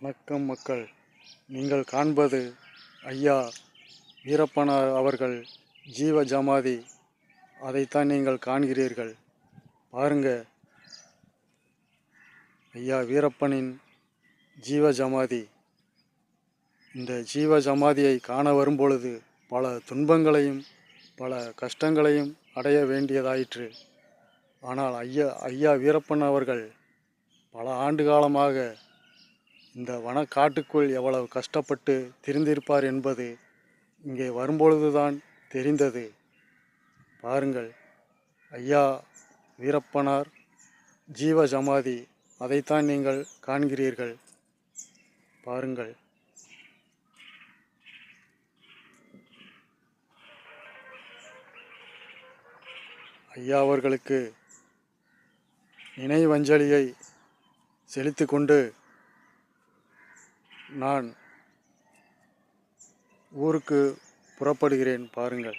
வணக்கம் மக்கள். நீங்கள் காண்பது ஐயா வீரப்பனார் அவர்கள் ஜீவ ஜமாதி. அதைத்தான் நீங்கள் காண்கிறீர்கள். பாருங்க, ஐயா வீரப்பனின் ஜீவ ஜமாதி. இந்த ஜீவ ஜமாதியை காண வரும்பொழுது பல துன்பங்களையும் பல கஷ்டங்களையும் அடைய வேண்டியதாயிற்று. ஆனால் ஐயா வீரப்பன் அவர்கள் பல ஆண்டு காலமாக இந்த வனக்காட்டுக்குள் எவ்வளவு கஷ்டப்பட்டு திரிந்திருப்பார் என்பது இங்கே வரும்பொழுதுதான் தெரிந்தது. பாருங்கள், ஐயா வீரப்பனார் ஜீவ ஜமாதி. அதைத்தான் நீங்கள் காண்கிறீர்கள். பாருங்கள். ஐயா அவர்களுக்கு நினைவஞ்சலியை செலுத்தி கொண்டு நான் ஊருக்கு புறப்படுகிறேன். பாருங்கள்.